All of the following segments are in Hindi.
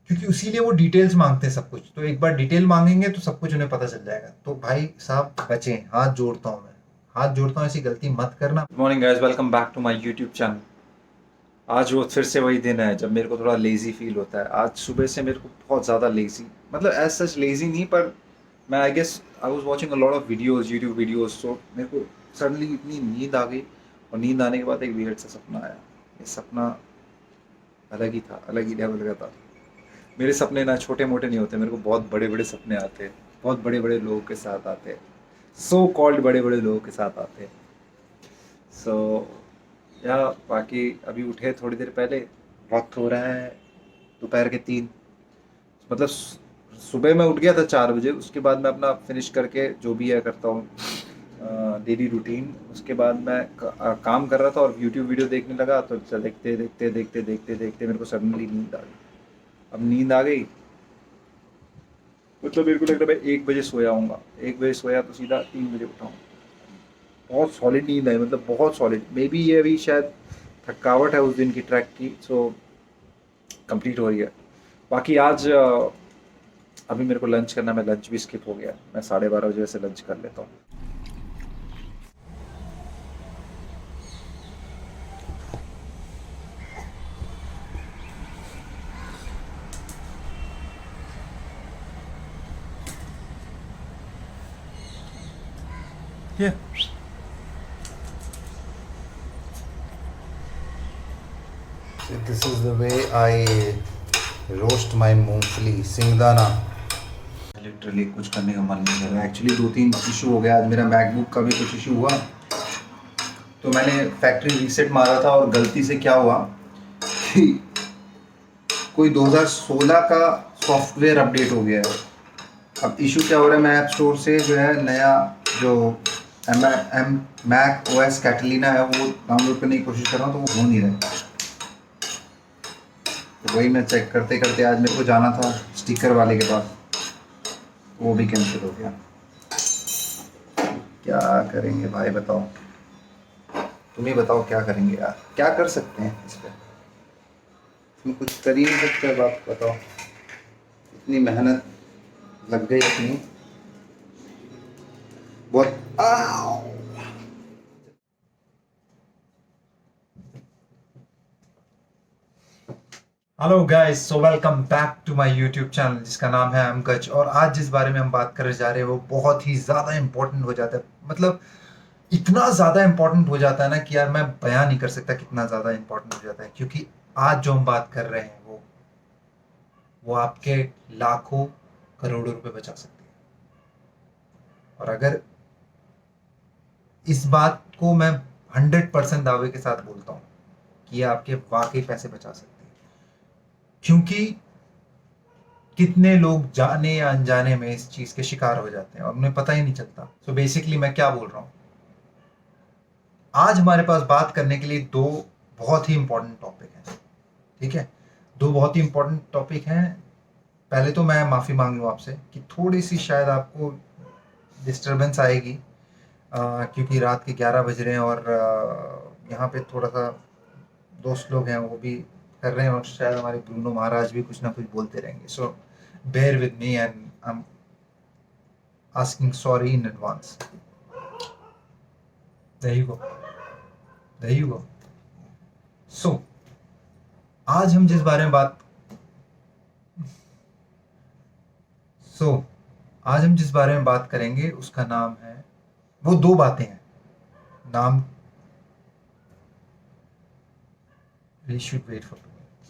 क्योंकि इसीलिए वो डिटेल्स मांगते हैं सब कुछ। तो एक बार डिटेल मांगेंगे तो सब कुछ उन्हें पता चल जाएगा। तो भाई साहब बचें, हाथ जोड़ता हूँ मैं, हाथ जोड़ता हूँ, ऐसी गलती मत करना। Good morning guys, welcome back to my YouTube channel. आज वो फिर से वही दिन है जब मेरे को थोड़ा लेजी फील होता है। आज सुबह से मेरे को बहुत ज़्यादा लेजी, मतलब एज सच लेजी नहीं, पर मैं I guess I was watching a lot of videos, YouTube videos. तो मेरे को सडनली इतनी नींद आ गई, और नींद आने के बाद एक वियर्ड सा सपना आया। ये सपना अलग ही था, अलग ही लेवल का था। मेरे सपने ना छोटे मोटे नहीं होते, मेरे को बहुत बड़े बड़े सपने आते हैं, बहुत बड़े बड़े लोगों के साथ आते हैं, सो कॉल्ड बड़े बड़े लोगों के साथ आते हैं। सो या बाकी अभी उठे थोड़ी देर पहले, वक्त हो रहा है दोपहर के 3। मतलब सुबह मैं उठ गया था 4 बजे, उसके बाद मैं अपना फिनिश करके जो भी है करता हूँ डेली रूटीन। उसके बाद मैं काम कर रहा था और यूट्यूब वीडियो देखने लगा। तो देखते देखते देखते देखते देखते मेरे को सडनली नींद आ गई। अब नींद आ गई, मतलब मेरे को लग रहा है मैं 1 बजे सोया हूँगा। 1 बजे सोया तो सीधा 3 बजे उठा हूँ। बहुत सॉलिड नींद है, मतलब बहुत सॉलिड। मे बी ये अभी शायद थकावट है उस दिन की ट्रैक की, सो कंप्लीट हो रही है। बाकी आज अभी मेरे को लंच करना है, मैं लंच भी स्किप हो गया। मैं 12:30 बजे वैसे लंच कर लेता हूँ। Yeah. This is the way I roast my मूंगफली सिंगदाना। लिटरली कुछ करने का मन नहीं कर रहा। एक्चुअली 2-3 इशू हो गया आज। मेरा मैकबुक का भी कुछ इशू हुआ, तो मैंने फैक्ट्री रीसेट मारा था, और गलती से क्या हुआ कि कोई 2016 का सॉफ्टवेयर अपडेट हो गया है। अब इशू क्या हो रहा है, मैं ऐप स्टोर से जो है नया जो M Mac O S Catalina है वो डाउनलोड करने की कोशिश कर रहा हूँ, तो वो हो नहीं रहा है। तो वही मैं चेक करते करते आज मेरे को जाना था स्टिकर वाले के पास, वो भी कैंसिल हो गया। क्या करेंगे भाई बताओ, तुम ही बताओ क्या करेंगे यार, क्या कर सकते हैं इस पर। तुम कुछ कर ही नहीं सकते। बात बताओ, इतनी मेहनत लग गई अपनी, बहुत hello guys, so welcome back to my YouTube channel जिसका नाम है अमगज। और आज जिस बारे में हम बात करने जा रहे हैं वो बहुत ही ज़्यादा इम्पोर्टेंट हो जाता है। मतलब इतना ज़्यादा इम्पोर्टेंट हो जाता है ना कि यार मैं बयान नहीं कर सकता कितना ज़्यादा इम्पोर्टेंट हो जाता है। क्योंकि आज जो हम बात कर रहे हैं वो आपके लाखों करोड़ों रुपए बचा सकती है। और अगर इस बात को मैं 100% दावे के साथ बोलता हूँ कि ये आपके वाकई पैसे बचा सकती है। क्योंकि कितने लोग जाने या अनजाने में इस चीज के शिकार हो जाते हैं और उन्हें पता ही नहीं चलता। सो बेसिकली मैं क्या बोल रहा हूँ, आज हमारे पास बात करने के लिए दो बहुत ही इंपॉर्टेंट टॉपिक हैं। ठीक है, दो बहुत ही इंपॉर्टेंट टॉपिक हैं। पहले तो मैं माफी मांग लूँ आपसे कि थोड़ी सी शायद आपको डिस्टरबेंस आएगी, क्योंकि रात के 11 बज रहे हैं और यहाँ पे थोड़ा सा दोस्त लोग हैं वो भी कर रहे हैं, और शायद हमारे ब्रूनो महाराज भी कुछ ना कुछ बोलते रहेंगे। सो bear with me and I'm asking sorry in advance. There you go. There you go. So, आज हम जिस बारे में बात सो so, आज हम जिस बारे में बात करेंगे उसका नाम है, वो दो बातें हैं। नाम we should wait for 2 minutes.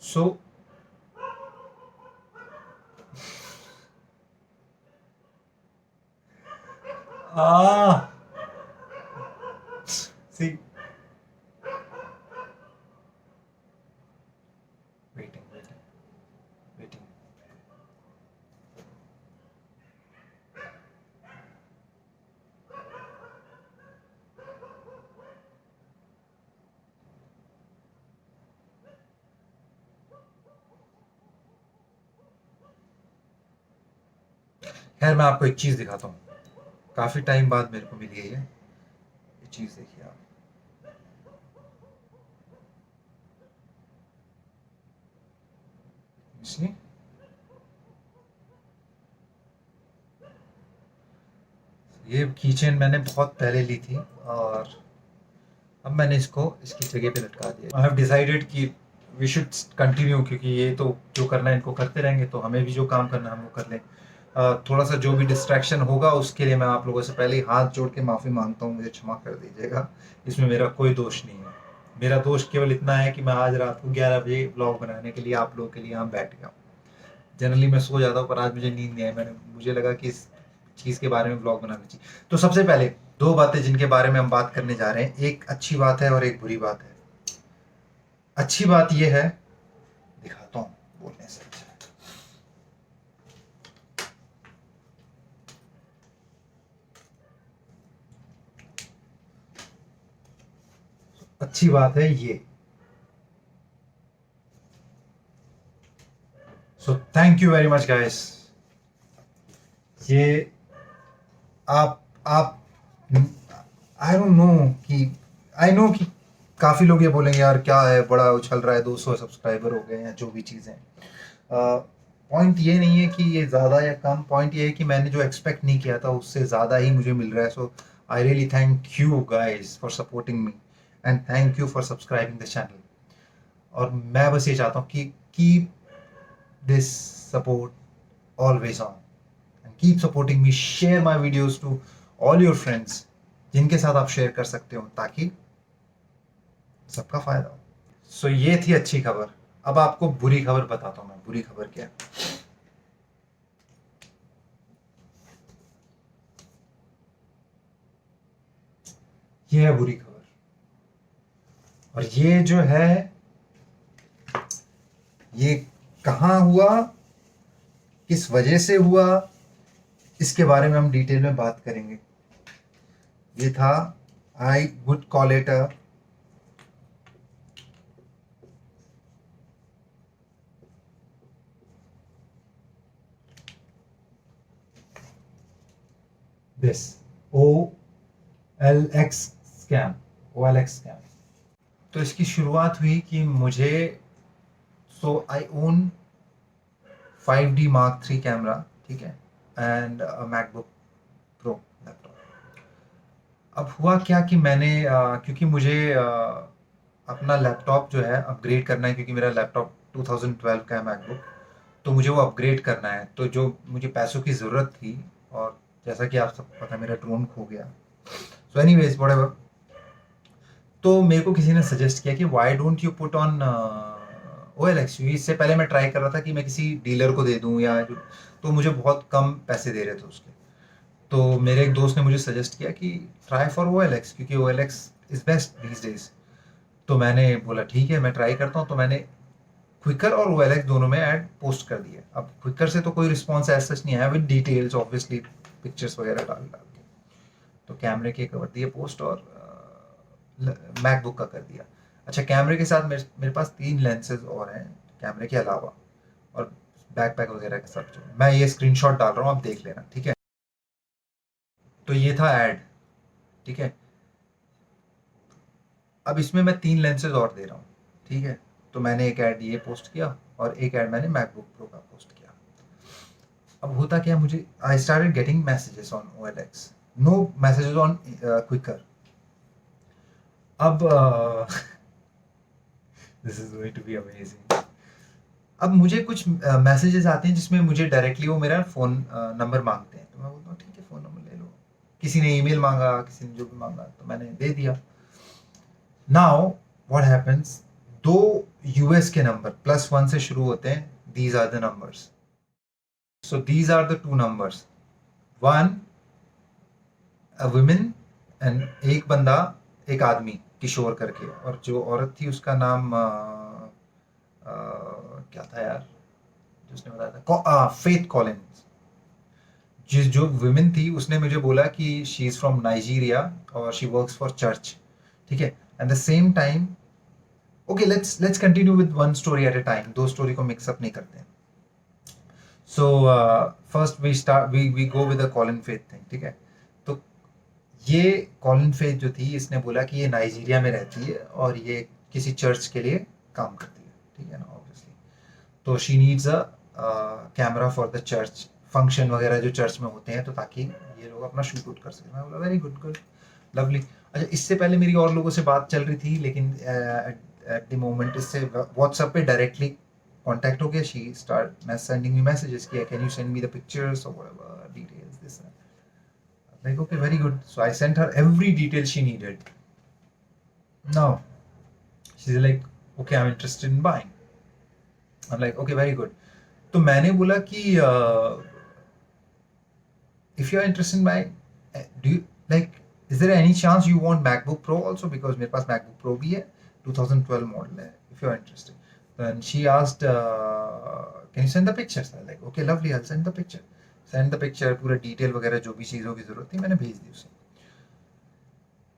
So, ah, see, waiting. खैर मैं आपको एक चीज दिखाता हूँ, काफी टाइम बाद मेरे को मिली है ये चीज देखिए आप। See? ये कीचेन मैंने बहुत पहले ली थी और अब मैंने इसको इसकी जगह पे लटका दिया। आई हैव डिसाइडेड कि वी शुड कंटिन्यू, क्योंकि ये तो जो करना है इनको करते रहेंगे, तो हमें भी जो काम करना है हम वो कर लें। थोड़ा सा जो भी डिस्ट्रैक्शन होगा उसके लिए मैं आप लोगों से पहले ही हाथ जोड़ के माफ़ी मांगता हूँ, मुझे क्षमा कर दीजिएगा। इसमें मेरा कोई दोष नहीं है। मेरा दोष केवल इतना है कि मैं आज रात को 11 बजे ब्लॉग बनाने के लिए आप लोगों के लिए यहाँ बैठ गया हूँ। जनरली मैं सो जाता हूँ, पर आज मुझे नींद नहीं आई। मुझे लगा कि इस चीज़ के बारे में ब्लॉग बनाना चाहिए। तो सबसे पहले दो बातें जिनके बारे में हम बात करने जा रहे हैं, एक अच्छी बात है और एक बुरी बात है। अच्छी बात यह है, दिखाता हूँ बोलने से अच्छा। अच्छी बात है ये, सो thank you very much guys. ये आप आई डोंट नो कि आई नो कि काफ़ी लोग ये बोलेंगे यार क्या है, बड़ा उछल रहा है, 200 सब्सक्राइबर हो गए हैं, जो भी चीज़ें। पॉइंट ये नहीं है कि ये ज़्यादा या कम, पॉइंट ये है कि मैंने जो एक्सपेक्ट नहीं किया था उससे ज़्यादा ही मुझे मिल रहा है। So I really thank you guys for supporting me and thank you for subscribing the channel. और मैं बस ये चाहता हूँ कि keep this support always on and keep supporting me. Share my videos to all your friends जिनके साथ आप शेयर कर सकते हो, ताकि सबका फायदा हो। सो ये थी अच्छी खबर। अब आपको बुरी खबर बताता हूँ मैं। बुरी खबर क्या है? ये है बुरी खबर। और ये जो है, ये कहाँ हुआ, किस वजह से हुआ, इसके बारे में हम डिटेल में बात करेंगे। ये था, I would call it a this OLX scam. OLX scam. तो इसकी शुरुआत हुई कि मुझे, so I own 5D Mark III camera, ठीक है, एंड मैकबुक प्रो लैपटॉप। अब हुआ क्या कि मैंने क्योंकि मुझे अपना लैपटॉप जो है अपग्रेड करना है, क्योंकि मेरा लैपटॉप 2012 का है मैकबुक, तो मुझे वो अपग्रेड करना है। तो जो मुझे पैसों की ज़रूरत थी, और जैसा कि आप सबको पता है मेरा ड्रोन खो गया। सो एनीवेज व्हाटएवर, तो मेरे को किसी ने सजेस्ट किया कि why don't you put on OLX। इससे पहले मैं ट्राई कर रहा था कि मैं किसी डीलर को दे दूं, या तो मुझे बहुत कम पैसे दे रहे थे उसके। तो मेरे एक दोस्त ने मुझे सजेस्ट किया कि ट्राई फॉर OLX, क्योंकि OLX is best these days. तो मैंने बोला ठीक है मैं ट्राई करता हूँ। तो मैंने क्विकर और OLX दोनों में ऐड पोस्ट कर दिए। अब क्विकर से तो कोई रिस्पॉन्स ऐसा सच नहीं आया, विद डिटेल्स ऑब्वियसली, पिक्चर्स वगैरह डाल डाल के। तो कैमरे के कर दिए पोस्ट, और मैकबुक का कर दिया। अच्छा, कैमरे के साथ मेरे पास 3 लेंसेज और हैं कैमरे के अलावा, और बैकपैक वगैरह के साथ। जो मैं ये स्क्रीनशॉट डाल रहा हूँ, आप देख लेना, ठीक है। तो ये था ऐड, ठीक है। अब इसमें मैं 3 लेंसेज और दे रहा हूँ, ठीक है। तो मैंने एक ऐड ये पोस्ट किया, और एक ऐड मैंने मैकबुक प्रो का पोस्ट किया। अब होता क्या, मुझे I started getting messages on OLX, no messages on Quikr. अब this is going to be amazing. अब मुझे कुछ मैसेजेस आते हैं जिसमें मुझे डायरेक्टली वो मेरा फ़ोन नंबर मांगते हैं। तो मैं बोलता हूँ ठीक है, फ़ोन नंबर ले लो। किसी ने ईमेल मांगा, किसी ने जो भी मांगा, तो मैंने दे दिया। नाउ व्हाट हैपेंस, 2 US के नंबर +1 से शुरू होते हैं। These are the numbers, so these are the 2 numbers, one a women and एक बंदा, एक आदमी किशोर करके, और जो औरत थी उसका नाम क्या था यार, जो उसने बताया था, फेथ कॉलिंस। जिस जो वुमेन थी उसने मुझे बोला कि शी इज़ फ्रॉम नाइजीरिया और शी वर्क्स फॉर चर्च, ठीक है। At the same time, okay, let's continue with one story at a time, 2 स्टोरी को मिक्सअप नहीं करते हैं। So first we go with the Colin faith thing, ठीक है। तो ये कॉलिन फेथ जो थी, इसने बोला कि ये नाइजीरिया में रहती है और ये किसी चर्च के लिए काम करती है, ठीक है ना, ऑब्वियसली। तो she needs a camera for the church function वगैरह जो चर्च में होते हैं, तो ताकि ये लोग अपना शूट वूट कर सकें। मैं बोला वेरी गुड, गुड, लवली। अच्छा, इससे पहले मेरी और लोगों से बात चल रही थी, लेकिन एट द मोमेंट इससे व्हाट्सएप पे डायरेक्टली कांटेक्ट हो गया। She start sending me messages कि can you send me the pictures और whatever details this. Like, okay, very good. So I sent her every detail she needed. Now she's like, okay, I'm interested in buying. I'm like, okay, very good. तो मैंने बोला कि if you are interested in buying, do you like, is there any chance you want MacBook Pro also, because मेरे पास MacBook Pro भी है, 2012 model है, if you are interested. Then she asked, can you send the pictures? I was like, okay, lovely, I'll send the picture. Send the picture, पूरा डिटेल वगैरह जो भी चीज़ों की ज़रूरत थी मैंने भेज दी उसे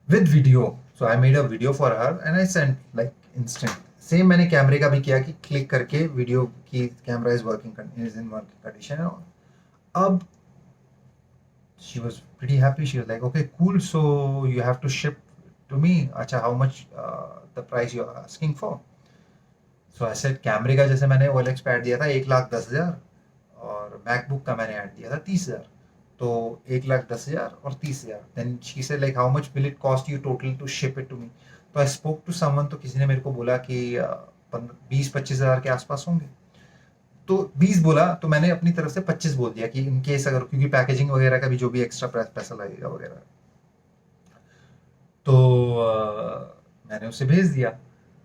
with video. So I made a video for her and I sent like instant. Same मैंने कैमरे का भी किया कि क्लिक करके वीडियो की camera is working, is in working condition. अब she was pretty happy. She was like, okay, cool, so you have to ship to me. अच्छा, how much the price you are asking for? So I said, कैमरे का जैसे मैंने OLX पे ऐड दिया था 1,10,000 और मैकबुक का मैंने ऐड दिया था 30,000, तो 1,10,000 और 30,000। Then she said like, how much will it cost you total to ship it to me? तो आई स्पोक टू समवन, तो किसी ने मेरे को बोला कि 20-25,000 के आसपास होंगे। तो 20 बोला तो मैंने अपनी तरफ से 25 बोल दिया कि इन केस अगर, क्योंकि पैकेजिंग वगैरह का भी जो भी एक्स्ट्रा पैसा लगेगा वगैरह, तो मैंने उसे भेज दिया।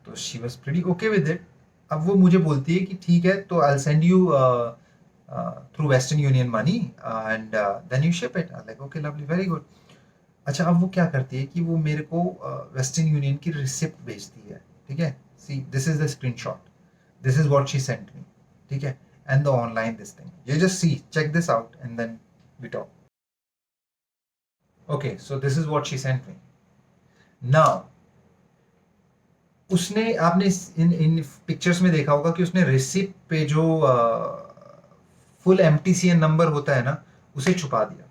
तो she was pretty okay with it. अब वो मुझे बोलती है कि ठीक है, तो I send you through Western Union money and then you ship it. Like, okay, lovely, very good. अच्छा, अब वो क्या करती है कि वो मेरे को वेस्टर्न यूनियन की रिसिप्ट भेजती है। ठीक है, see this is the screenshot, this is what she sent me. ठीक है, and the online this thing, you just see, check this out and then we talk. Okay, so this is what she sent me. Now उसने, आपने इन इन पिक्चर्स में देखा होगा कि उसने रिसिप्ट पे जो फुल MTCN नंबर होता है ना, उसे छुपा दिया,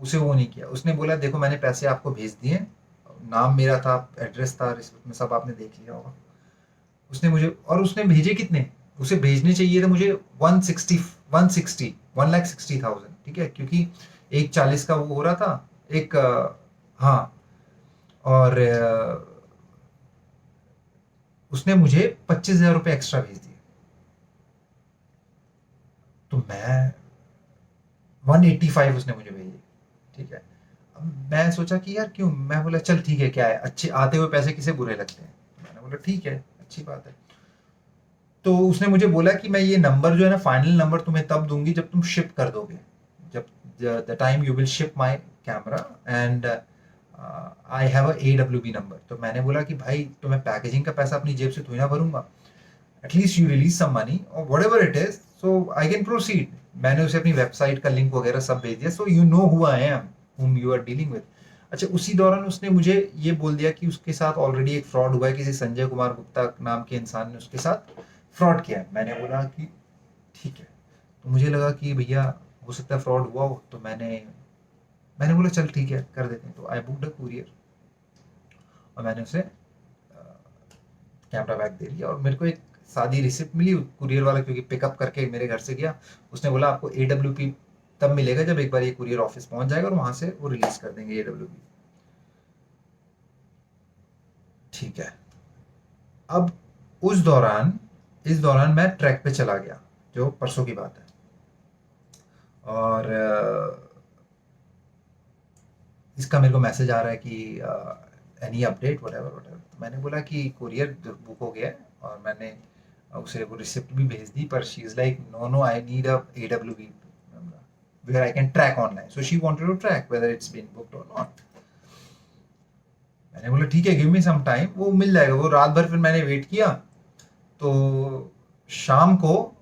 उसे वो नहीं किया। उसने बोला देखो मैंने पैसे आपको भेज दिए, नाम मेरा था, एड्रेस था, रिसिप्ट में सब आपने देख लिया होगा। उसने मुझे, और उसने भेजे कितने, उसे भेजने चाहिए थे मुझे 1,60,000। ठीक है, क्योंकि एक 40 का वो हो रहा था, एक हाँ, और उसने मुझे 25,000 रुपये एक्स्ट्रा भेज दिए। तो मैं 185 उसने मुझे भेजे। ठीक है, अब मैं सोचा कि यार क्यों, मैं बोला चल ठीक है, क्या है, अच्छे आते हुए पैसे किसे बुरे लगते हैं। मैंने बोला ठीक है, अच्छी बात है। तो उसने मुझे बोला कि मैं ये नंबर जो है ना, फाइनल नंबर तुम्हें तब दूंगी जब तुम शिप कर दोगे, जब the time you will ship my camera and I have a AWB number. तो मैंने बोला कि भाई, तो मैं पैकेजिंग का पैसा अपनी जेब से थोड़ी ना भरूंगा, at least you release some money और whatever it is, so I can proceed. मैंने उसे अपनी वेबसाइट का लिंक वगैरह सब भेज दिया, so you know who I am, whom you are dealing with. अच्छा, उसी दौरान उसने मुझे ये बोल दिया कि उसके साथ ऑलरेडी एक फ्रॉड हुआ है, किसी संजय कुमार गुप्ता नाम के इंसान ने उसके साथ फ्रॉड किया है। मैंने बोला कि ठीक है, तो मुझे लगा कि भैया हो सकता है फ्रॉड हुआ हो, तो मैंने बोला चल ठीक है, कर देते हैं। तो आई बुकड अ कुरियर और मैंने उसे कैमरा बैग दे दिया, और मेरे को एक सादी रिसिप्ट मिली कुरियर वाला, क्योंकि पिकअप करके मेरे घर से गया। उसने बोला आपको AWP तब मिलेगा जब एक बार ये कुरियर ऑफिस पहुंच जाएगा और वहां से वो रिलीज कर देंगे AWP। ठीक है, अब इस दौरान मैं ट्रैक पे चला गया, जो परसों की बात है, और इसका मेरे को मैसेज आ रहा है कि एनी अपडेट व्हाटएवर व्हाटएवर। तो मैंने बोला कि कुरियर बुक हो गया है, और मैंने उसे वो रिसिप्ट भी भेज दी, पर she is like no no, I need a AWP where I can track online. So she wanted to track whether it's been booked or not. मैंने बोला ठीक है, गिव मी सम टाइम, वो मिल जाएगा। वो रात भर फिर मैंने वेट किया, तो शाम को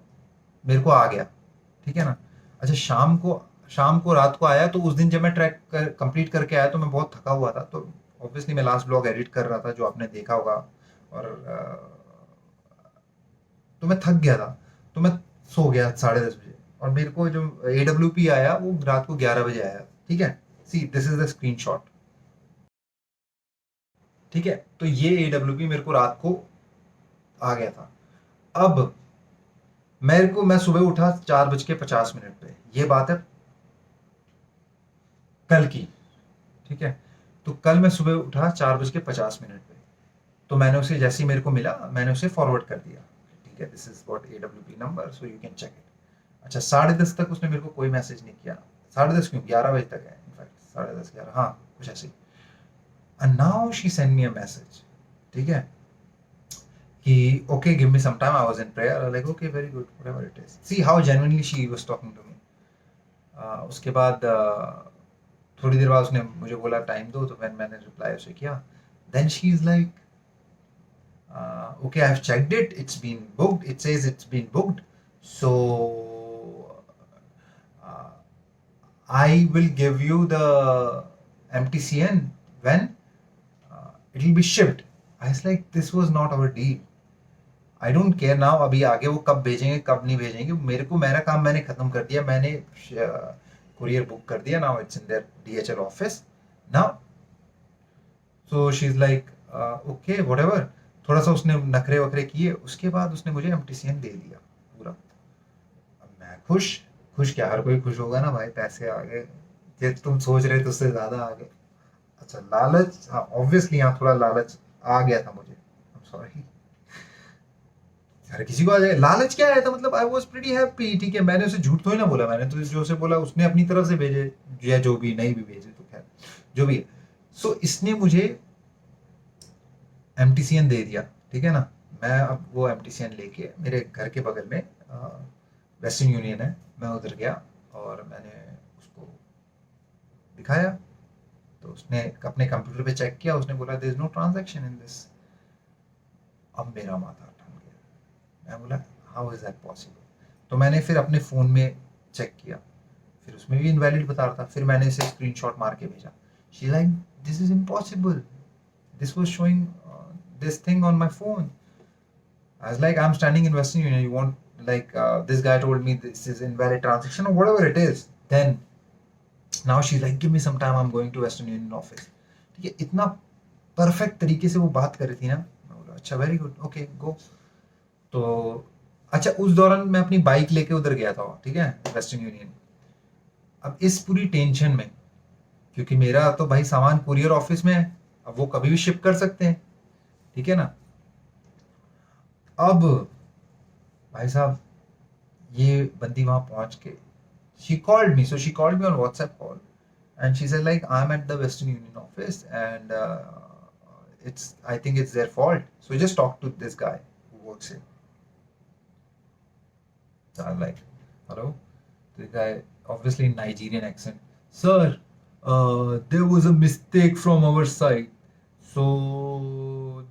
मेरे को आ गया। ठीक है ना। अच्छा, शाम को रात को आया, तो उस दिन जब मैं ट्रैक कंप्लीट करके आया तो मैं बहुत थका हुआ था, तो ऑब्वियसली मैं लास्ट ब्लॉग एडिट कर रहा था जो आपने देखा होगा, और तो मैं थक गया था, तो मैं सो गया 10:30 बजे, और मेरे को जो AWP आया वो रात को 11 बजे आया। ठीक है, see this is the screenshot. ठीक है, तो ये AWP मेरे को रात को आ गया था। अब मैं सुबह उठा 4:50 पे, ये बात है कल की, ठीक है। तो कल मैं सुबह उठा 4:50 पे, तो मैंने उसे जैसे ही मेरे को मिला मैंने उसे फॉरवर्ड कर दिया, ठीक है, this is what AWP number, so you can check it. अच्छा, 10:30 तक उसने मेरे को कोई मैसेज नहीं किया। 10:30 क्यों, 11 बजे तक है इनफैक्ट, 10:30 11, हाँ कुछ ऐसे। And now she send me a message, ठीक है, कि okay, give me some time, I was in prayer, I was like okay, very good, whatever it is, see how genuinely she was talking to me. उसके बाद थोड़ी देर बाद उसने मुझे बोला टाइम दो, तो मैंने रिप्लाई उसे किया। Then she is like okay, I have checked it, it's been booked, it says it's been booked, so uh, I will give you the MTCN when it will be shipped. I was like, this was not our deal. I don't care now, अभी आगे वो कब भेजेंगे कब नहीं भेजेंगे, मेरा काम मैंने खत्म कर दिया, मैंने कुरियर बुक कर दिया, now it's in their DHL office now. So she is like okay whatever, थोड़ा सा उसने नखरे वखरे किए, उसके बाद उसने मुझे MTCN दे दिया पूरा। अब मैं खुश, खुश क्या, हर कोई खुश होगा ना भाई, पैसे आ गए, ये तुम सोच रहे थे उससे ज्यादा आ गए। अच्छा, लालच, हाँ ऑब्वियसली यहाँ थोड़ा लालच आ गया था मुझे, आई एम सॉरी, हर किसी को आ जाए लालच, क्या आया था मतलब, आई वॉज प्रीटी हैप्पी, ठीक है, मैंने उसे झूठ थोड़ी ना बोला, मैंने तो जो उसे बोला उसने अपनी तरफ से भेजे, या जो भी नहीं भी भेजे तो खैर जो भी है। सो इसने मुझे MTCN दे दिया, ठीक है ना। मैं अब वो MTCN लेके मेरे घर के बगल में वेस्टर्न यूनियन है, मैं उधर गया और मैंने उसको दिखाया, तो उसने अपने कंप्यूटर पे चेक किया, उसने बोला there is no transaction in this. अब मेरा माथा ठन गया, मैं बोला हाउ इज दैट पॉसिबल, तो मैंने फिर अपने फ़ोन में चेक किया, फिर उसमें भी इनवैलिड बता रहा था, फिर मैंने इसे स्क्रीनशॉट मार के भेजा। She like this is impossible, this was showing this thing on my phone. I was like, I'm standing in Western Union, you want like this guy told me this is invalid transaction or whatever it is. Then now she's like, give me some time, I'm going to Western Union office, ठीक है, इतना परफेक्ट तरीके से वो बात कर रही थी ना, मैं बोला अच्छा वेरी गुड, ओके गो। तो अच्छा, उस दौरान मैं अपनी बाइक लेके उधर गया था, ठीक है, वेस्टर्न यूनियन। अब इस पूरी टेंशन में, क्योंकि मेरा तो भाई सामान कुरियर ऑफिस में है, अब वो कभी भी शिप कर सकते हैं, ठीक है ना। अब भाई साहब, ये बंदी वहां पहुंच के she called me, so she called me on WhatsApp call, and she said like I'm at the Western Union office and it's, I think it's their fault, so just talk to this guy who works here. So I'm like, hello? The guy, obviously in Nigerian accent, sir, there was a mistake from our side. So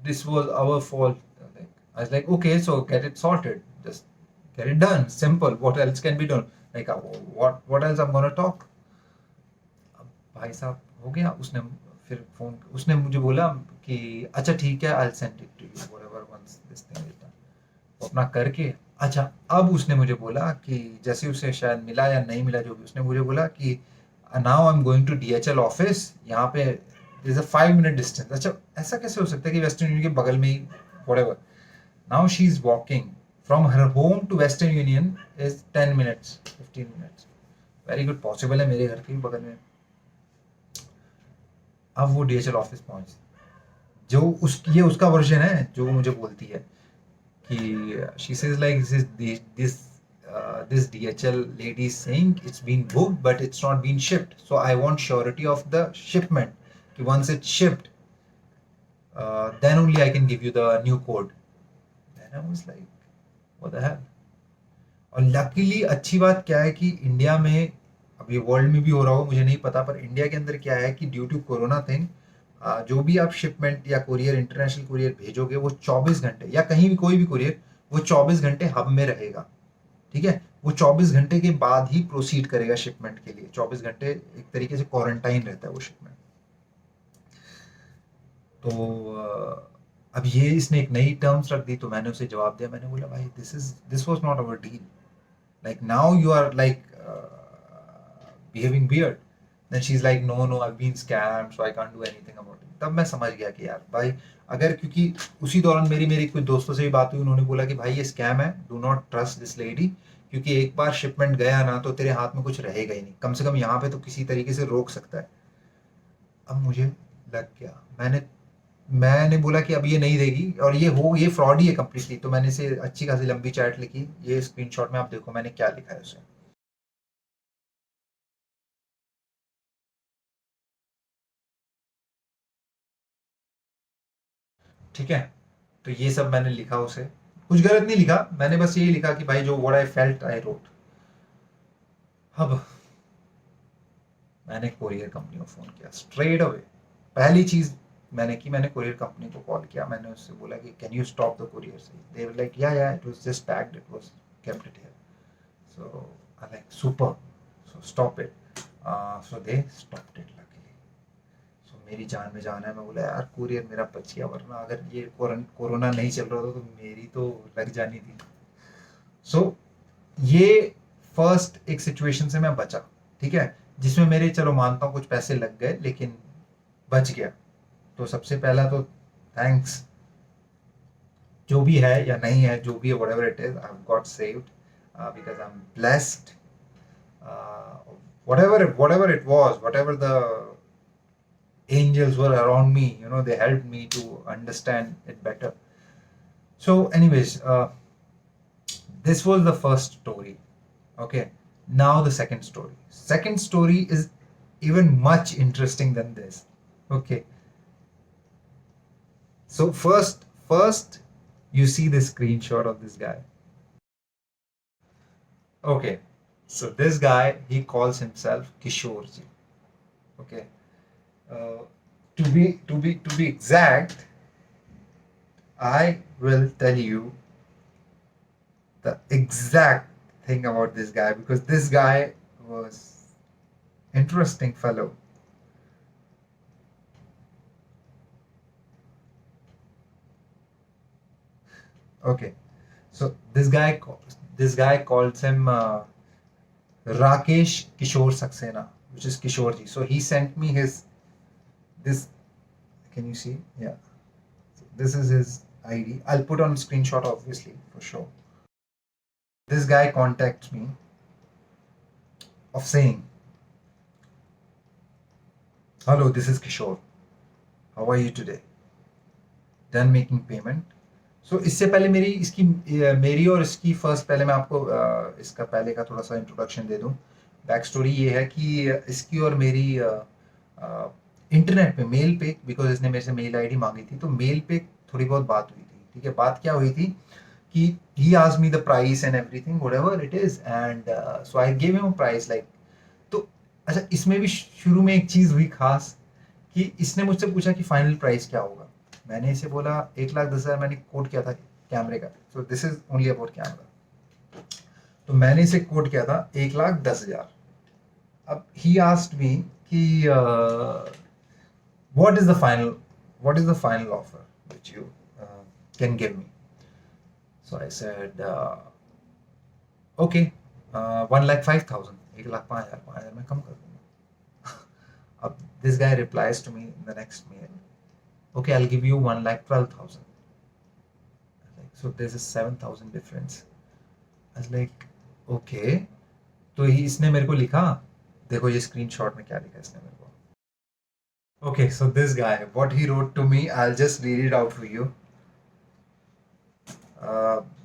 this was our fault. I was like, okay, so get it sorted. Just get it done. Simple. What else can be done? Like, what else I'm gonna talk? अब भाई साहब हो गया, उसने फिर फोन, उसने मुझे बोला कि अच्छा ठीक है, I'll send it to you whatever once this thing is done. वो अपना करके, अच्छा अब उसने मुझे बोला कि जैसे उसे शायद मिला या नहीं मिला, जो भी, उसने मुझे बोला कि now I am going to DHL office, यहाँ पे इज अ 5 मिनट डिस्टेंस। अच्छा, ऐसा कैसे हो सकता है कि वेस्टर्न यूनियन के बगल में ही, whatever. Now she is walking from her home to Western Union is 10 minutes, 15 minutes, very good, possible है मेरे घर के भी बगल में। अब वो DHL ऑफिस पहुंच, जो उस ये उसका वर्जन है जो वो मुझे बोलती है कि she says like this DHL lady is saying it's been booked but it's not been shipped, so I want surety of the shipment, कि once it's shipped then only I can give you the new code. Then I was like what the hell. और लकीली अच्छी बात क्या है कि इंडिया में, अब ये वर्ल्ड में भी हो रहा हो मुझे नहीं पता, पर इंडिया के अंदर क्या है कि ड्यू टू कोरोना थिंग, जो भी आप शिपमेंट या कुरियर, इंटरनेशनल कुरियर भेजोगे, वो 24 घंटे, या कहीं भी कोई भी कुरियर, वो 24 घंटे हब में रहेगा, ठीक है। वो 24 घंटे के बाद ही प्रोसीड करेगा शिपमेंट के लिए, 24 घंटे एक तरीके से क्वारंटाइन रहता है वो शिपमेंट। तो अब ये इसने एक नई टर्म्स रख दी, तो मैंने उसे जवाब दिया, मैंने बोला भाई this was not our deal, like now you are like behaving weird. Then she's like, no, I've been scammed, so I can't do anything about it. तब मैं समझ गया कि यार भाई अगर, क्योंकि उसी दौरान मेरी मेरी कुछ दोस्तों से भी बात हुई, उन्होंने बोला कि भाई ये स्कैम है, do not trust this lady, क्योंकि एक बार शिपमेंट गया ना तो तेरे हाथ में कुछ रहेगा ही नहीं, कम से कम यहाँ पे तो किसी तरीके से रोक सकता है। अब मुझे लग गया, मैंने मैंने बोला कि अब ये नहीं देगी और ये फ्रॉड ही है कंप्लीटली। तो मैंने इसे अच्छी खासी लंबी चैट लिखी, ये स्क्रीनशॉट में आप देखो मैंने क्या लिखा है उसे। ठीक है, तो ये सब मैंने लिखा उसे, कुछ गलत नहीं लिखा, मैंने बस यही लिखा कि भाई जो what I felt I wrote. अब मैंने कोरियर कंपनी को फोन किया स्ट्रेट अवे। पहली चीज मैंने की, मैंने कोरियर कंपनी को कॉल किया, मैंने उससे बोला कि can you stop the courier. They were like yeah it was just packed, it was kept it here. So I like super, so stop it. So they stopped it luckily. So मेरी जान में जान है, मैं बोला यार कोरियर मेरा बच गया, वरना अगर ये कोरोना नहीं चल रहा था तो मेरी तो लग जानी थी। सो ये फर्स्ट एक सिचुएशन से मैं बचा, ठीक है, जिसमें मेरे, चलो मानता हूँ कुछ पैसे लग गए लेकिन बच गया। तो सबसे पहला तो थैंक्स, जो भी है या नहीं है, जो भी है whatever it is, I have got saved because I am blessed. whatever it was, whatever the angels were around me, they helped me to understand it better. So anyways, this was the first story. Okay, now the second story is even much interesting than this. Okay, so first you see the screenshot of this guy. Okay, so this guy, he calls himself Kishore ji. Okay, uh, to be exact, I will tell you the exact thing about this guy, because this guy was interesting fellow. Okay, so this guy calls him Rakesh Kishore Saxena, which is Kishore ji. So he sent me this. Can you see? Yeah. So this is his ID. I'll put on screenshot obviously for sure. This guy contacts me of saying, "Hello, this is Kishore. How are you today? Done making payment." So इससे पहले मेरी और इसकी फर्स्ट, पहले मैं आपको इसका पहले का थोड़ा सा इंट्रोडक्शन दे दूं। बैक स्टोरी ये है कि इसकी और मेरी इंटरनेट पे, मेल पे, बिकॉज इसने मेरे से मेल आईडी मांगी थी, तो मेल पे थोड़ी बहुत बात हुई थी। ठीक है, बात क्या हुई थी कि he asked me the price and everything whatever it is, and so I give him a price like. तो अच्छा, इसमें भी शुरू में एक चीज़ हुई खास कि इसने मुझसे पूछा कि फाइनल प्राइस क्या होगा। मैंने इसे बोला 1,10,000 मैंने कोट किया था कैमरे का। So this is only about camera. तो मैंने इसे कोट किया था 1,10,000। अब ही आस्क्ड मी कि what is the final offer which you can give me. So I said okay, 1,05,000, 1,05,000, 5,000 मैं कम कर दूंगा। अब this guy replies to me in the next mail, okay, I'll give you 1,12,000. So there's a 7,000 difference. I was like, okay. तो इसने मेरे को लिखा, देखो ये स्क्रीनशॉट में क्या लिखा इसने मेरे को। Okay, so this guy, what he wrote to me, I'll just read it out for you.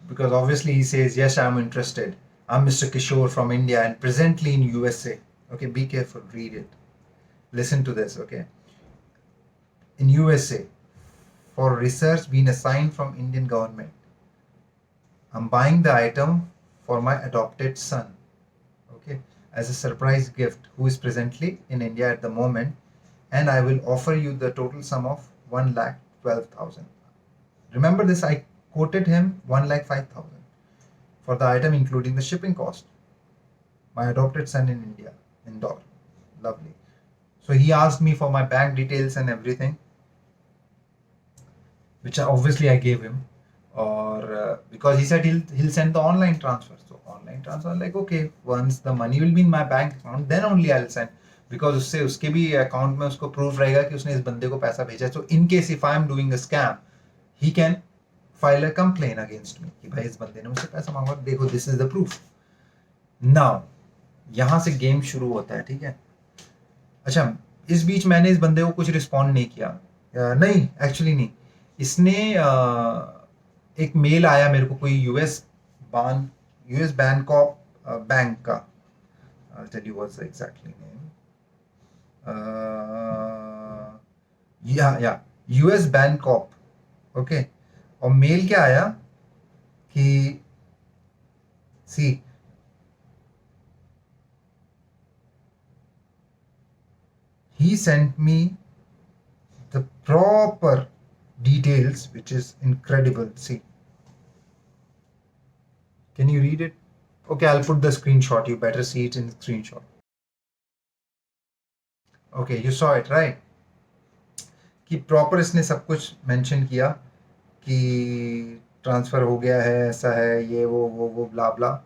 Because obviously he says, yes, I'm interested. I'm Mr. Kishore from India and presently in USA. Okay, be careful, read it. Listen to this, okay? In USA, for research being assigned from Indian government. I'm buying the item for my adopted son, okay, as a surprise gift, who is presently in India at the moment, and I will offer you the total sum of 1,12,000. Remember this, I quoted him 1,05,000 for the item including the shipping cost. My adopted son in India, Indore. Lovely. So he asked me for my bank details and everything, which obviously I gave him, or because he said he'll send the online transfer. So online transfer, like, okay, once the money will be in my bank account, then only I'll send. Because उससे उसके भी अकाउंट में उसको प्रूफ रहेगा कि उसने इस बंदे को पैसा भेजा है। So in case if I am doing a scam, he can file a complaint against me कि भाई इस बंदे ने मुझसे पैसा मांगा, देखो this is the proof. Now यहां से गेम शुरू होता है, ठीक है। अच्छा, इस बीच मैंने इस बंदे को कुछ रिस्पॉन्ड नहीं किया, नहीं एक्चुअली नहीं। इसने एक मेल आया मेरे को, कोई यूएस बैंकॉक बैंक का, I'll tell you what's the exactly name. या यूएस बैंकॉक, ओके। और मेल क्या आया कि सी he sent me the proper details, which is incredible. See, can you read it? Okay, I'll put the screenshot. You better see it in the screenshot. Okay, you saw it, right? कि प्रॉपर इसने सब कुछ मेंशन किया कि ट्रांसफर हो गया है, ऐसा है, ये वो ब्ला ब्ला।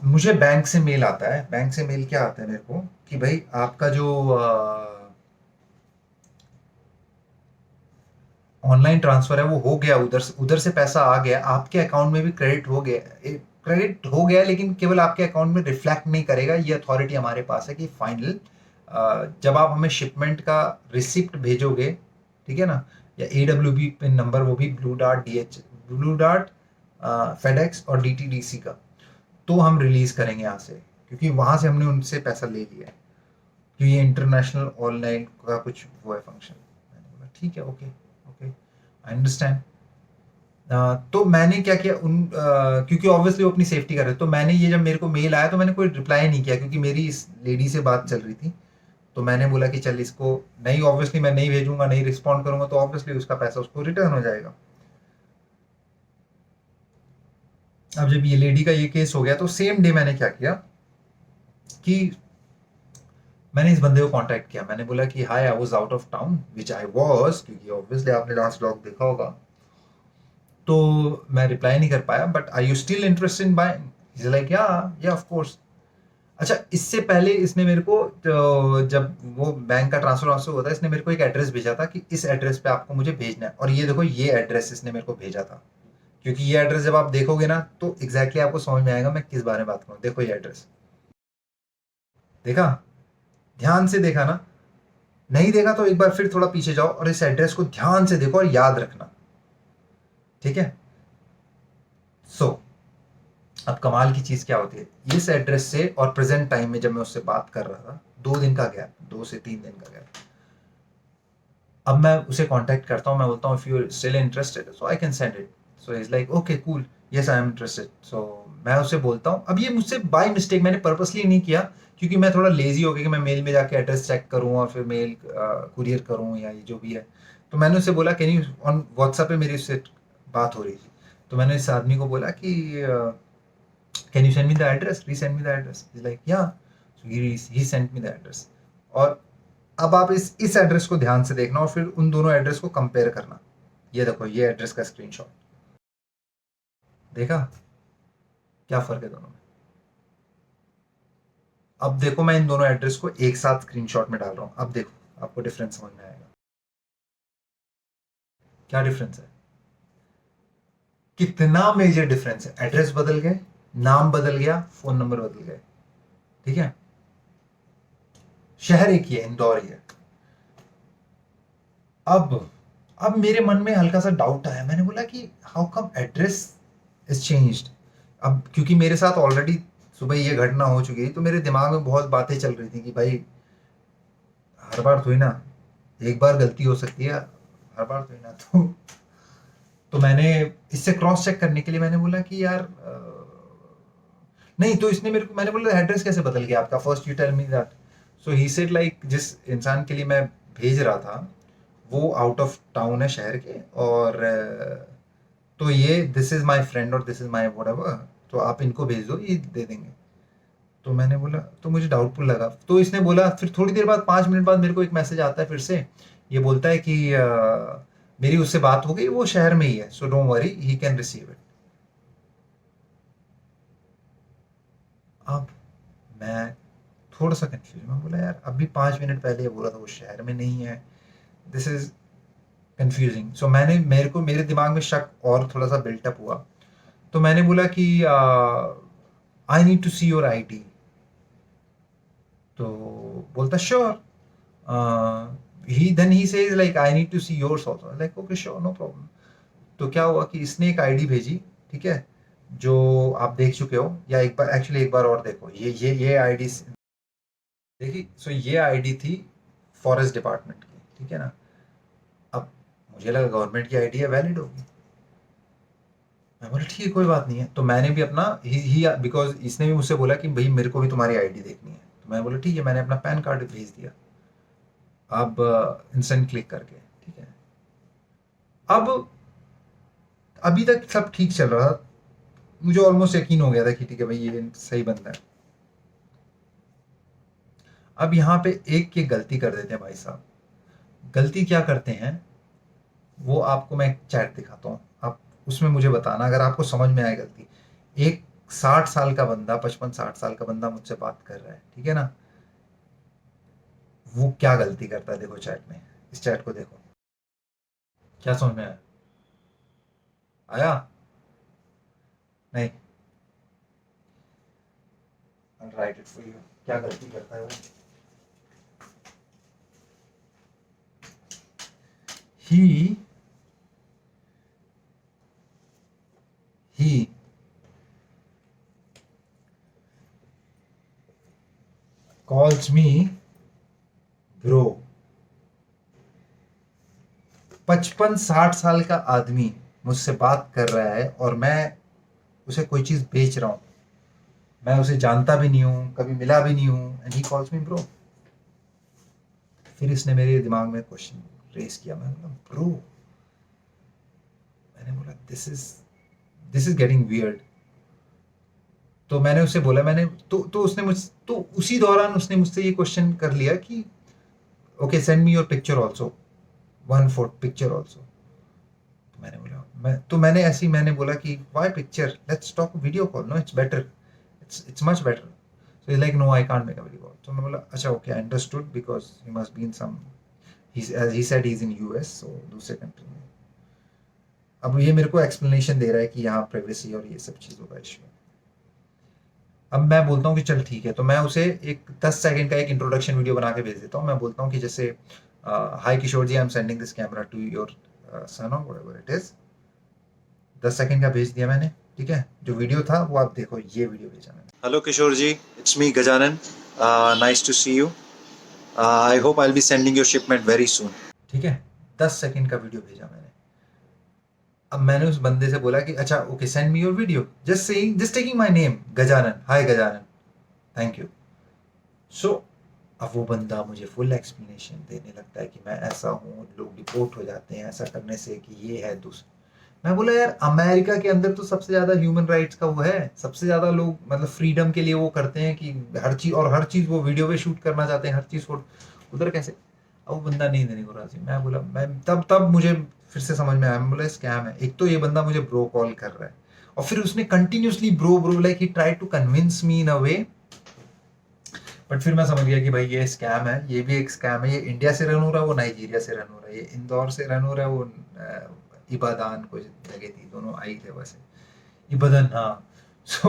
मुझे बैंक से मेल आता है, बैंक से मेल क्या आता है मेरे को कि भाई आपका जो ऑनलाइन ट्रांसफर है वो हो गया, उधर से पैसा आ गया, आपके अकाउंट में भी क्रेडिट हो गया। क्रेडिट हो गया, लेकिन केवल आपके अकाउंट में रिफ्लेक्ट नहीं करेगा, ये अथॉरिटी हमारे पास है कि फाइनल जब आप हमें शिपमेंट का रिसिप्ट भेजोगे, ठीक है ना, या AWB पिन नंबर, वो भी ब्लू डार्ट फेडेक्स और DTDC का, तो हम रिलीज करेंगे यहाँ से, क्योंकि वहां से हमने उनसे पैसा ले लिया है, क्योंकि ये इंटरनेशनल ऑनलाइन का कुछ वो है फंक्शन। मैंने बोला ठीक है, ओके ओके, आई अंडरस्टैंड। तो मैंने क्या किया, क्योंकि ऑब्वियसली वो अपनी सेफ्टी कर रहे, तो मैंने ये, जब मेरे को मेल आया तो मैंने कोई रिप्लाई नहीं किया, क्योंकि मेरी इस लेडी से बात चल रही थी। तो मैंने बोला कि चल इसको नहीं, ऑब्वियसली मैं नहीं भेजूंगा, नहीं रिस्पॉन्ड करूंगा तो ऑब्वियसली उसका पैसा उसको रिटर्न हो जाएगा। अब जब ये लेडी का ये केस हो गया तो सेम डे मैंने क्या किया कि मैंने इस बंदे को कांटेक्ट किया। मैंने बोला कि hi, I was out of town, which I was, क्योंकि ऑब्वियसली आपने लास्ट व्लॉग देखा होगा, तो मैं रिप्लाई नहीं कर पाया। But are you still interested in buying? Is like yeah of course. अच्छा, इससे पहले इसने मेरे को जब वो बैंक का ट्रांसफर होता है, इसने मेरे को एक एड्रेस भेजा था कि इस एड्रेस पे आपको मुझे भेजना है, और ये देखो ये एड्रेस इसने मेरे को भेजा था। क्योंकि ये एड्रेस जब आप देखोगे ना तो एग्जैक्टली exactly आपको समझ में आएगा मैं किस बारे में बात करूँ। देखो ये एड्रेस देखा, ध्यान से देखा ना? नहीं देखा तो एक बार फिर थोड़ा पीछे जाओ और इस एड्रेस को ध्यान से देखो और याद रखना, ठीक है। सो अब कमाल की चीज क्या होती है, इस एड्रेस से और प्रेजेंट टाइम में जब मैं उससे बात कर रहा था, 2 दिन का गैप, 2 से 3 दिन का गैप। अब मैं उसे कांटेक्ट करता हूँ, मैं बोलता हूँ if you still interested so I can send it. So is like okay cool, yes I am interested. So मैं उसे बोलता हूँ, अब ये मुझसे बाय मिस्टेक, मैंने पर्पसली नहीं किया, क्योंकि मैं थोड़ा लेजी हो गया कि मैं मेल में जाके एड्रेस चेक करूँ और फिर मेल कुरियर करूँ या ये जो भी है। तो मैंने उससे बोला कैन यू, ऑन व्हाट्सएप पे मेरी उससे बात हो रही थी, तो मैंने इस आदमी को बोला कि can you send me the address, resend me the address. Is like या, सो ही सेंट मी द एड्रेस। और अब आप इस एड्रेस को ध्यान से देखना और फिर उन दोनों एड्रेस को कंपेयर करना। ये देखो ये एड्रेस का स्क्रीनशॉट, देखा क्या फर्क है दोनों में? अब देखो मैं इन दोनों एड्रेस को एक साथ स्क्रीनशॉट में डाल रहा हूं, अब देखो आपको डिफरेंस समझ में आएगा। क्या डिफरेंस है? कितना मेजर डिफरेंस है। एड्रेस बदल गए, नाम बदल गया, फोन नंबर बदल गए, ठीक है। शहर एक ही है, इंदौर ही है। अब मेरे मन में हल्का सा डाउट आया, मैंने बोला कि how come address is changed. अब क्योंकि मेरे साथ ऑलरेडी सुबह ये घटना हो चुकी थी, तो मेरे दिमाग में बहुत बातें चल रही थी कि भाई हर बार थोड़ी ना, एक बार गलती हो सकती है, हर बार थोड़ी ना। तो मैंने इससे क्रॉस चेक करने के लिए मैंने बोला कि यार नहीं, तो इसने मेरे को, मैंने बोला एड्रेस कैसे बदल गया आपका, first you tell me that. So he said like जिस इंसान के लिए मैं भेज रहा था वो आउट ऑफ टाउन है, शहर के, और तो ये दिस इज माय फ्रेंड और दिस इज माय व्हाटएवर, तो आप इनको भेज दो, ये दे देंगे। तो मैंने बोला, तो मुझे डाउटफुल लगा। तो इसने बोला, फिर थोड़ी देर बाद 5 मिनट बाद मेरे को एक मैसेज आता है फिर से, ये बोलता है कि मेरी उससे बात हो गई, वो शहर में ही है, so don't worry, he can receive it. अब मैं थोड़ा सा कंफ्यूज। मैं बोला यार अभी 5 मिनट पहले ये बोला था वो शहर में नहीं है, दिस इज कंफ्यूजिंग। सो मैंने, मेरे को मेरे दिमाग में शक और थोड़ा सा बिल्टअप हुआ। तो मैंने बोला कि I need to see your ID. तो बोलता sure. He says like I need to see yours also, like okay sure no problem. तो क्या हुआ कि इसने एक आईडी भेजी, ठीक है, जो आप देख चुके हो, या एक बार एक्चुअली एक बार और देखो, ये आईडी देखी। सो ये आईडी थी फॉरेस्ट डिपार्टमेंट की, ठीक है ना। अब मुझे लगा गवर्नमेंट की आईडी है, वैलिड होगी। मैं बोला ठीक है कोई बात नहीं है। तो मैंने भी अपना ही बिकॉज इसने भी मुझसे बोला कि भाई मेरे को भी तुम्हारी आईडी देखनी है, तो मैं बोला ठीक है, मैंने अपना पैन कार्ड भेज दिया। अब इंस्टेंट क्लिक करके, ठीक है। अब अभी तक सब ठीक चल रहा था, मुझे ऑलमोस्ट यकीन हो गया था कि ठीक है भाई ये सही बंदा है। अब यहाँ पे एक ये गलती कर देते हैं भाई साहब। गलती क्या करते हैं वो आपको मैं एक चैट दिखाता हूँ, आप उसमें मुझे बताना अगर आपको समझ में आए गलती। एक 60 साल का बंदा, 55-60 साल का बंदा मुझसे बात कर रहा है, ठीक है ना, वो क्या गलती करता है देखो चैट में। इस चैट को देखो, क्या समझ में आया? आया नहीं? Right it for you. क्या गलती करता है वो? ही he calls me bro। 55-60 साल का आदमी मुझसे बात कर रहा है और मैं उसे कोई चीज बेच रहा हूं, मैं उसे जानता भी नहीं हूं, कभी मिला भी नहीं हूं, and he calls me bro. फिर इसने मेरे दिमाग में क्वेश्चन रेस किया। मैं बोला ब्रो, मैंने बोला दिस इज गेटिंग वियर्ड। तो मैंने उसे बोला, मैंने तो उसने मुझ तो उसी दौरान उसने मुझसे ये क्वेश्चन कर लिया कि okay send me your picture also, 1 photo picture also. तो मैंने बोला मैंने ऐसे ही मैंने बोला कि why picture, let's talk video call, no it's better, it's much better. So is like no I can't make a video call. तो मैं बोला अच्छा okay I understood because he must be in some, he said he is in US, so दूसरे कंट्री में। अब ये मेरे को एक्सप्लेनेशन दे रहा है कि यहाँ प्राइवेसी और ये सब चीज़ों का इशू है। अब मैं बोलता हूँ कि चल ठीक है, तो मैं उसे एक 10 सेकंड का एक इंट्रोडक्शन वीडियो बना के भेज देता हूँ। मैं बोलता हूँ कि जैसे hi Kishore ji, I am sending this camera to your son और व्हाटएवर इट इज। 10 सेकंड का भेज दिया मैंने, ठीक है। जो वीडियो था वो आप देखो, ये वीडियो भेजा मैंने। Hello Kishore ji, it's me Gajanan, nice to see you, I hope I will be sending your shipment very soon. ठीक है, 10 सेकंड का वीडियो भेजा मैंने। अब मैंने उस बंदे से बोला कि अच्छा okay send me your video, just saying, just taking my name Gajanan, hi Gajanan, thank you. So अब वो बंदा मुझे फुल एक्सप्लेनेशन देने लगता है कि मैं ऐसा हूँ, लोग डिपोर्ट हो जाते हैं ऐसा करने से, कि ये है दूसरा। मैं बोला यार अमेरिका के अंदर तो सबसे ज्यादा ह्यूमन राइट्स का वो है, सबसे ज्यादा लोग मतलब फ्रीडम के लिए वो करते हैं कि हर चीज वो वीडियो पे शूट करना चाहते हैं, हर चीज उधर कैसे। अब वो बंदा नहीं देने को राजी। मैं बोला, मैं तब मुझे फिर से समझ में आया। मैं बोला स्कैम है। एक तो ये बंदा मुझे ब्रो कॉल कर रहा है और फिर उसने continuously bro bro like he try to convince me in a way. But फिर मैं समझ गया कि भाई ये स्कैम है, ये भी एक स्कैम है। ये इंडिया से रन हो रहा है, वो नाइजीरिया से रन हो रहा है, ये इंदौर से रन हो रहा है, वो इबादान कोई जगह थी, दोनों आई थे वैसे, इबादन, हाँ। सो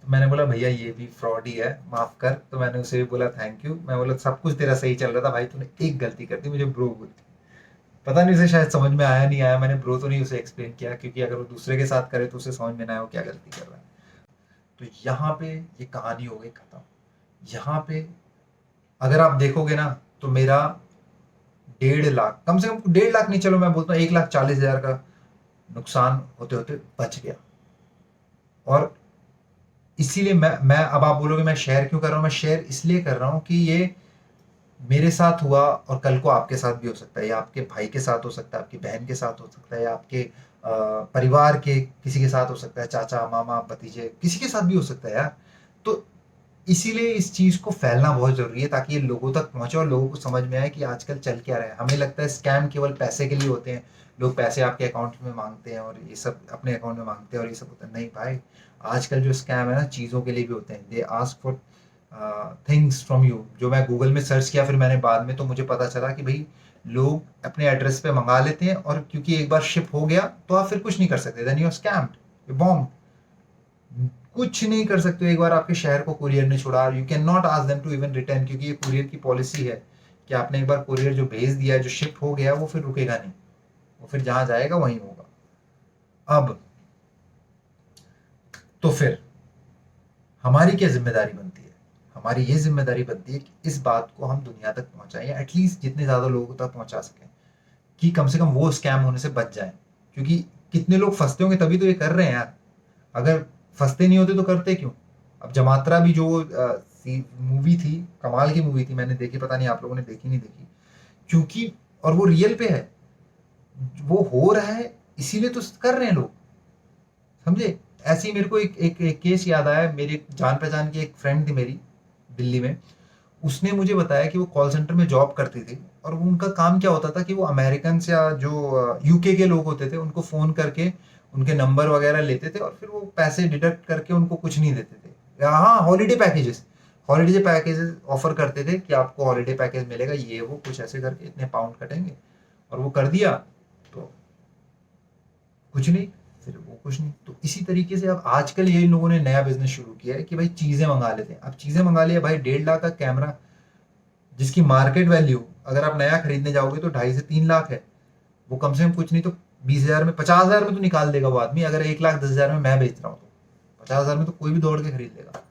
तो मैंने बोला भैया ये भी फ्रॉड ही है, माफ कर। तो मैंने उसे भी बोला थैंक यू। मैं बोला सब कुछ तेरा सही चल रहा था भाई, तूने एक गलती कर दी, मुझे ब्रो बोल दी। पता नहीं उसे शायद समझ में आया नहीं आया, मैंने ब्रो तो नहीं उसे एक्सप्लेन किया, क्योंकि अगर वो दूसरे के साथ करे तो उसे समझ में ना आए वो क्या गलती कर रहा है। तो यहाँ पे ये कहानी हो गई खत्म। यहाँ पे अगर आप देखोगे ना तो मेरा 1.5 लाख, कम से कम 1.5 लाख नहीं, चलो मैं बोलता हूँ 1,40,000 का नुकसान होते होते बच गया। और इसीलिए मैं अब आप बोलोगे मैं शेयर क्यों कर रहा हूँ, मैं शेयर इसलिए कर रहा हूँ कि ये मेरे साथ हुआ और कल को आपके साथ भी हो सकता है, या आपके भाई के साथ हो सकता है, आपकी बहन के साथ हो सकता है, या आपके परिवार के किसी के साथ हो सकता है, चाचा मामा भतीजे किसी के साथ भी हो सकता है यार। तो इसीलिए इस चीज को फैलना बहुत जरूरी है ताकि ये लोगों तक पहुंचे और लोगों को समझ में आए कि आजकल चल क्या रहा है। हमें लगता है स्कैम केवल पैसे के लिए होते हैं, लोग पैसे आपके अकाउंट में मांगते हैं और ये सब अपने अकाउंट में मांगते हैं और ये सब होता है। नहीं भाई, आजकल जो स्कैम है ना चीज़ों के लिए भी होते हैं। They ask for things from you, जो मैं गूगल में सर्च किया फिर मैंने बाद में, तो मुझे पता चला कि भाई लोग अपने एड्रेस पे मंगा लेते हैं, और क्योंकि एक बार शिप हो गया तो आप फिर कुछ नहीं कर सकते, then you are scammed, you bomb, कुछ नहीं कर सकते हो। एक बार आपके शहर को कुरियर ने छोड़ा, you can not ask them to even return, क्योंकि ये कुरियर की पॉलिसी है कि आपने एक बार कुरियर जो भेज दिया है, जो शिप हो गया, वो फिर रुकेगा नहीं, वो फिर जहां जाएगा वहीं होगा। अब तो फिर हमारी क्या जिम्मेदारी बनती है? हमारी ये जिम्मेदारी बनती है कि इस बात को हम दुनिया तक पहुंचाएं, या एटलीस्ट जितने ज्यादा लोगों तक पहुंचा सकें, कि कम से कम वो स्कैम होने से बच जाएं। क्योंकि कितने लोग फंसते होंगे तभी तो ये कर रहे हैं यार, अगर फंसते नहीं होते तो करते क्यों? अब जमात्रा भी जो मूवी थी, कमाल की मूवी थी, मैंने देखी, पता नहीं आप लोगों ने देखी नहीं देखी, क्योंकि और वो रियल पे है, वो हो रहा है, इसीलिए तो कर रहे हैं लोग, समझे? ऐसे ही मेरे को एक केस याद आया, मेरी जान पहचान की एक फ्रेंड थी मेरी दिल्ली में, उसने मुझे बताया कि वो कॉल सेंटर में जॉब करती थी, और वो उनका काम क्या होता था कि वो अमेरिकन या जो यूके के लोग होते थे उनको फ़ोन करके उनके नंबर वगैरह लेते थे, और फिर वो पैसे डिडक्ट करके उनको कुछ नहीं देते थे। हाँ, हॉलीडे पैकेजेस ऑफर करते थे कि आपको हॉलीडे पैकेज मिलेगा, ये वो कुछ ऐसे करके इतने पाउंड कटेंगे, और वो कर दिया तो कुछ नहीं, फिर वो कुछ नहीं। तो इसी तरीके से अब आजकल ये इन लोगों ने नया बिजनेस शुरू किया है कि भाई चीज़ें मंगा लेते हैं। अब चीज़ें मंगा लिया भाई, 1.5 लाख का कैमरा, जिसकी मार्केट वैल्यू अगर आप नया खरीदने जाओगे तो 2.5 से 3 लाख है, वो कम से कम कुछ नहीं तो 20,000 में, 50,000 में तो निकाल देगा वो आदमी। अगर 1,10,000 में मैं बेच रहा हूँ तो 50,000 में तो कोई भी दौड़ के खरीद लेगा,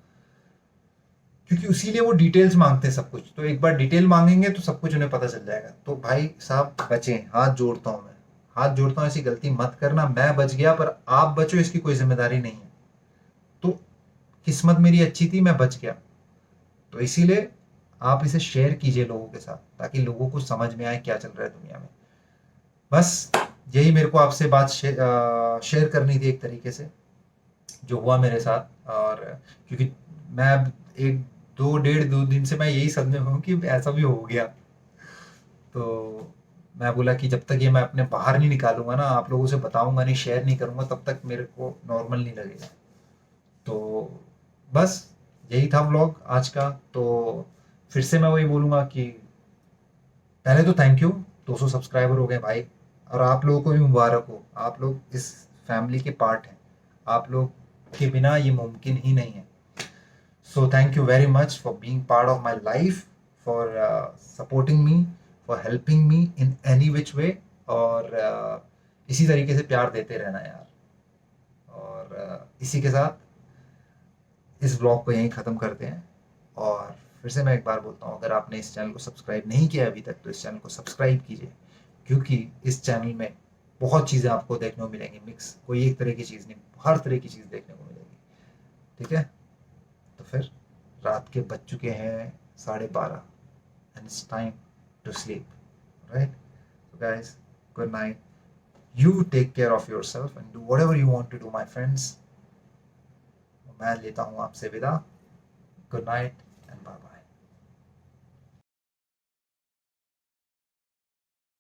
क्योंकि उसीलिए वो डिटेल्स मांगते हैं सब कुछ। तो एक बार डिटेल मांगेंगे तो सब कुछ उन्हें पता चल जाएगा। तो भाई साहब बचें, हाथ जोड़ता हूँ मैं, हाथ जोड़ता हूँ, ऐसी गलती मत करना। मैं बच गया, पर आप बचो, इसकी कोई जिम्मेदारी नहीं है। तो किस्मत मेरी अच्छी थी, मैं बच गया, तो इसीलिए आप इसे शेयर कीजिए लोगों के साथ, ताकि लोगों को समझ में आए क्या चल रहा है दुनिया में। बस यही मेरे को आपसे बात शेयर करनी थी, एक तरीके से जो हुआ मेरे साथ। और क्योंकि मैं एक 2 दिन से मैं यही सदमे में हूँ कि ऐसा भी हो गया, तो मैं बोला कि जब तक ये मैं अपने बाहर नहीं निकालूंगा ना, आप लोगों से बताऊंगा नहीं, शेयर नहीं करूंगा, तब तक मेरे को नॉर्मल नहीं लगेगा। तो बस यही था व्लॉग आज का। तो फिर से मैं वही बोलूंगा कि पहले तो थैंक यू, 200 सब्सक्राइबर हो गए भाई, और आप लोगों को भी मुबारक हो, आप लोग इस फैमिली के पार्ट हैं, आप लोग के बिना ये मुमकिन ही नहीं है। So thank you very much for being part of my life, for supporting me, for helping me in any which way, और इसी तरीके से प्यार देते रहना यार। और इसी के साथ इस ब्लॉग को यहीं ख़त्म करते हैं। और फिर से मैं एक बार बोलता हूँ, अगर आपने इस चैनल को सब्सक्राइब नहीं किया अभी तक तो इस चैनल को सब्सक्राइब कीजिए, क्योंकि इस चैनल में बहुत चीज़ें आपको देखने को मिलेंगी, मिक्स, कोई एक तरह की चीज़ नहीं, हर तरह की चीज़ देखने को मिलेगी। ठीक है, तो फिर रात के बज चुके हैं 12:30, and it's time to sleep, right? So guys, good night. You take care of yourself and do whatever you want to do, my friends. मैं लेता हूँ आपसे विदा। Good night and bye bye.